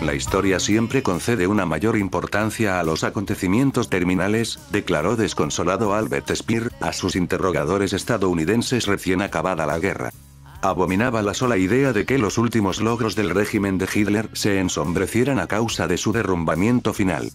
La historia siempre concede una mayor importancia a los acontecimientos terminales, declaró desconsolado Albert Speer, a sus interrogadores estadounidenses recién acabada la guerra. Abominaba la sola idea de que los últimos logros del régimen de Hitler se ensombrecieran a causa de su derrumbamiento final.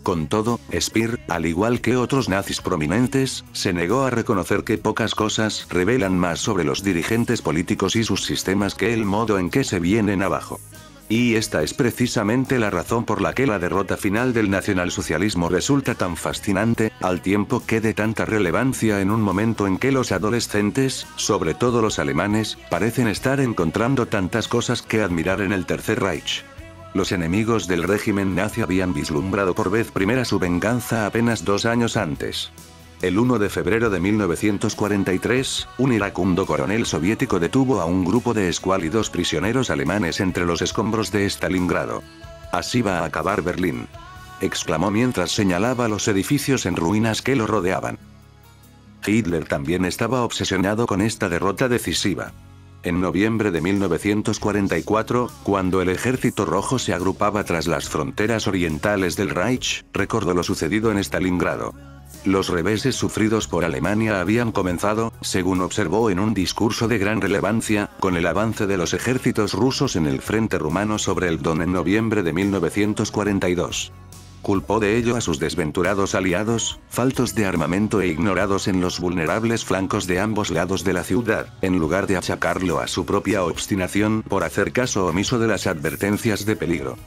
Con todo, Speer, al igual que otros nazis prominentes, se negó a reconocer que pocas cosas revelan más sobre los dirigentes políticos y sus sistemas que el modo en que se vienen abajo. Y esta es precisamente la razón por la que la derrota final del nacionalsocialismo resulta tan fascinante, al tiempo que de tanta relevancia en un momento en que los adolescentes, sobre todo los alemanes, parecen estar encontrando tantas cosas que admirar en el Tercer Reich. Los enemigos del régimen nazi habían vislumbrado por vez primera su venganza apenas 2 años antes. El 1 de febrero de 1943, un iracundo coronel soviético detuvo a un grupo de escuálidos prisioneros alemanes entre los escombros de Stalingrado. «Así va a acabar Berlín», exclamó mientras señalaba los edificios en ruinas que lo rodeaban. Hitler también estaba obsesionado con esta derrota decisiva. En noviembre de 1944, cuando el Ejército Rojo se agrupaba tras las fronteras orientales del Reich, recordó lo sucedido en Stalingrado. Los reveses sufridos por Alemania habían comenzado, según observó en un discurso de gran relevancia, con el avance de los ejércitos rusos en el frente rumano sobre el Don en noviembre de 1942. Culpó de ello a sus desventurados aliados, faltos de armamento e ignorados en los vulnerables flancos de ambos lados de la ciudad, en lugar de achacarlo a su propia obstinación por hacer caso omiso de las advertencias de peligro.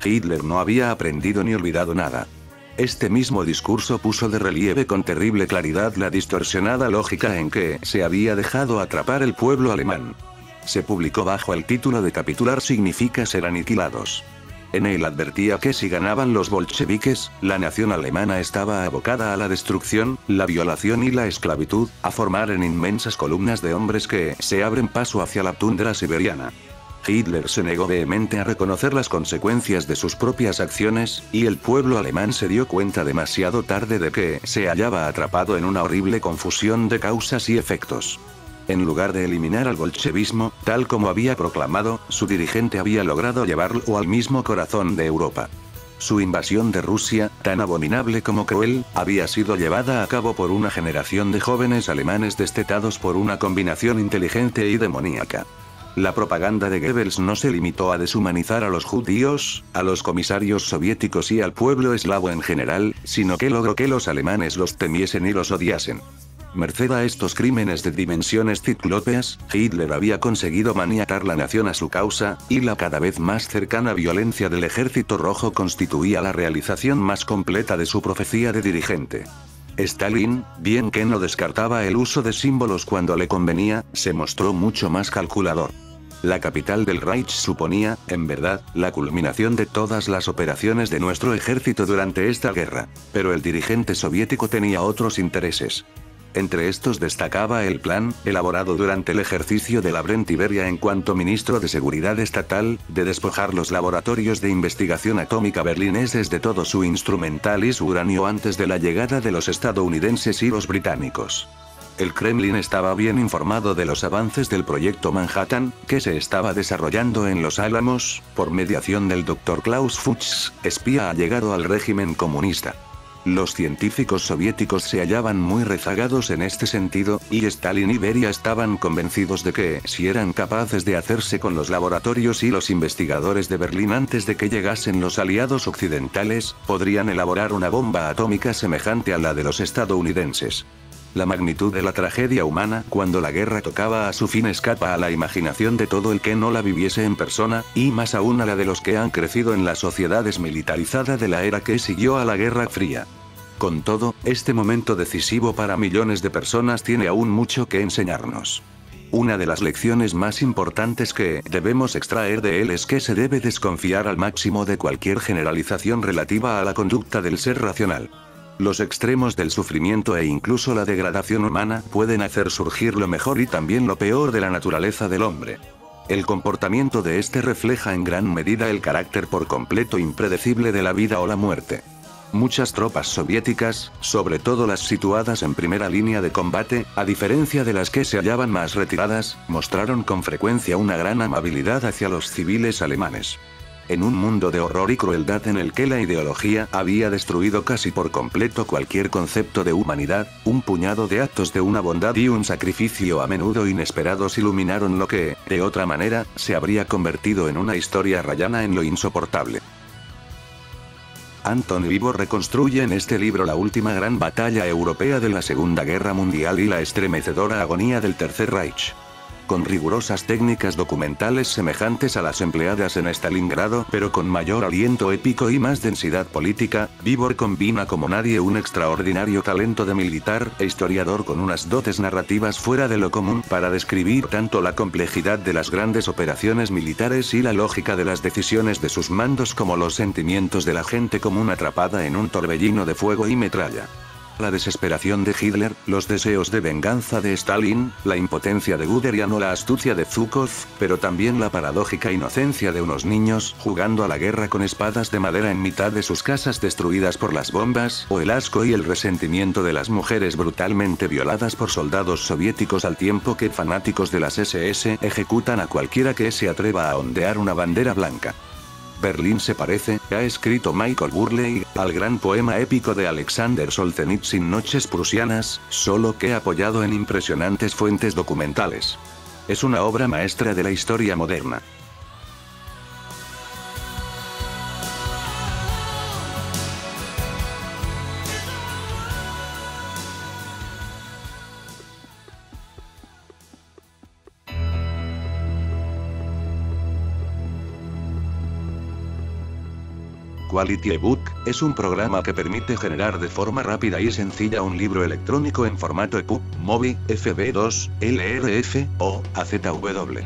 Hitler no había aprendido ni olvidado nada. Este mismo discurso puso de relieve con terrible claridad la distorsionada lógica en que se había dejado atrapar el pueblo alemán. Se publicó bajo el título de «Capitular significa ser aniquilados». En él advertía que si ganaban los bolcheviques, la nación alemana estaba abocada a la destrucción, la violación y la esclavitud, a formar en inmensas columnas de hombres que se abren paso hacia la tundra siberiana. Hitler se negó vehemente a reconocer las consecuencias de sus propias acciones, y el pueblo alemán se dio cuenta demasiado tarde de que se hallaba atrapado en una horrible confusión de causas y efectos. En lugar de eliminar al bolchevismo, tal como había proclamado, su dirigente había logrado llevarlo al mismo corazón de Europa. Su invasión de Rusia, tan abominable como cruel, había sido llevada a cabo por una generación de jóvenes alemanes destetados por una combinación inteligente y demoníaca. La propaganda de Goebbels no se limitó a deshumanizar a los judíos, a los comisarios soviéticos y al pueblo eslavo en general, sino que logró que los alemanes los temiesen y los odiasen. Merced a estos crímenes de dimensiones ciclópeas, Hitler había conseguido maniatar la nación a su causa, y la cada vez más cercana violencia del Ejército Rojo constituía la realización más completa de su profecía de dirigente. Stalin, bien que no descartaba el uso de símbolos cuando le convenía, se mostró mucho más calculador. La capital del Reich suponía, en verdad, la culminación de todas las operaciones de nuestro ejército durante esta guerra. Pero el dirigente soviético tenía otros intereses. Entre estos destacaba el plan, elaborado durante el ejercicio de la Brent-Iberia en cuanto ministro de Seguridad Estatal, de despojar los laboratorios de investigación atómica berlineses de todo su instrumental y su uranio antes de la llegada de los estadounidenses y los británicos. El Kremlin estaba bien informado de los avances del proyecto Manhattan, que se estaba desarrollando en Los Álamos, por mediación del Dr. Klaus Fuchs, espía allegado al régimen comunista. Los científicos soviéticos se hallaban muy rezagados en este sentido, y Stalin y Beria estaban convencidos de que, si eran capaces de hacerse con los laboratorios y los investigadores de Berlín antes de que llegasen los aliados occidentales, podrían elaborar una bomba atómica semejante a la de los estadounidenses. La magnitud de la tragedia humana cuando la guerra tocaba a su fin escapa a la imaginación de todo el que no la viviese en persona, y más aún a la de los que han crecido en la sociedad desmilitarizada de la era que siguió a la Guerra Fría. Con todo, este momento decisivo para millones de personas tiene aún mucho que enseñarnos. Una de las lecciones más importantes que debemos extraer de él es que se debe desconfiar al máximo de cualquier generalización relativa a la conducta del ser racional. Los extremos del sufrimiento e incluso la degradación humana pueden hacer surgir lo mejor y también lo peor de la naturaleza del hombre. El comportamiento de este refleja en gran medida el carácter por completo impredecible de la vida o la muerte. Muchas tropas soviéticas, sobre todo las situadas en primera línea de combate, a diferencia de las que se hallaban más retiradas, mostraron con frecuencia una gran amabilidad hacia los civiles alemanes. En un mundo de horror y crueldad en el que la ideología había destruido casi por completo cualquier concepto de humanidad, un puñado de actos de una bondad y un sacrificio a menudo inesperados iluminaron lo que, de otra manera, se habría convertido en una historia rayana en lo insoportable. Anton Vivo reconstruye en este libro la última gran batalla europea de la Segunda Guerra Mundial y la estremecedora agonía del Tercer Reich. Con rigurosas técnicas documentales semejantes a las empleadas en Stalingrado, pero con mayor aliento épico y más densidad política, Vibor combina como nadie un extraordinario talento de militar e historiador con unas dotes narrativas fuera de lo común para describir tanto la complejidad de las grandes operaciones militares y la lógica de las decisiones de sus mandos como los sentimientos de la gente común atrapada en un torbellino de fuego y metralla. La desesperación de Hitler, los deseos de venganza de Stalin, la impotencia de Guderian o la astucia de Zhukov, pero también la paradójica inocencia de unos niños jugando a la guerra con espadas de madera en mitad de sus casas destruidas por las bombas, o el asco y el resentimiento de las mujeres brutalmente violadas por soldados soviéticos al tiempo que fanáticos de las SS ejecutan a cualquiera que se atreva a ondear una bandera blanca. Berlín se parece, ha escrito Michael Burleigh, al gran poema épico de Alexander Solzhenitsyn Noches prusianas, solo que apoyado en impresionantes fuentes documentales. Es una obra maestra de la historia moderna. Quality eBook es un programa que permite generar de forma rápida y sencilla un libro electrónico en formato EPUB, MOBI, FB2, LRF o AZW.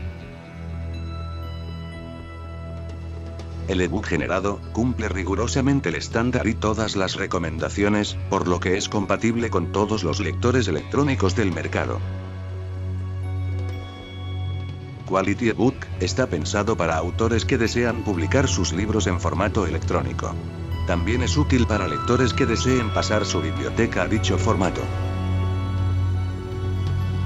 El ebook generado cumple rigurosamente el estándar y todas las recomendaciones, por lo que es compatible con todos los lectores electrónicos del mercado. Quality eBook está pensado para autores que desean publicar sus libros en formato electrónico. También es útil para lectores que deseen pasar su biblioteca a dicho formato.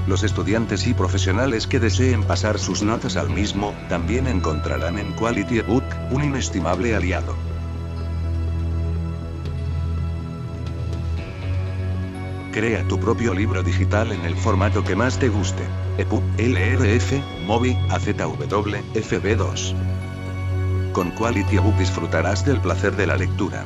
Los estudiantes y profesionales que deseen pasar sus notas al mismo, también encontrarán en Quality eBook un inestimable aliado. Crea tu propio libro digital en el formato que más te guste. EPUB, LRF, MOBI, AZW, FB2. Con Quality eBook disfrutarás del placer de la lectura.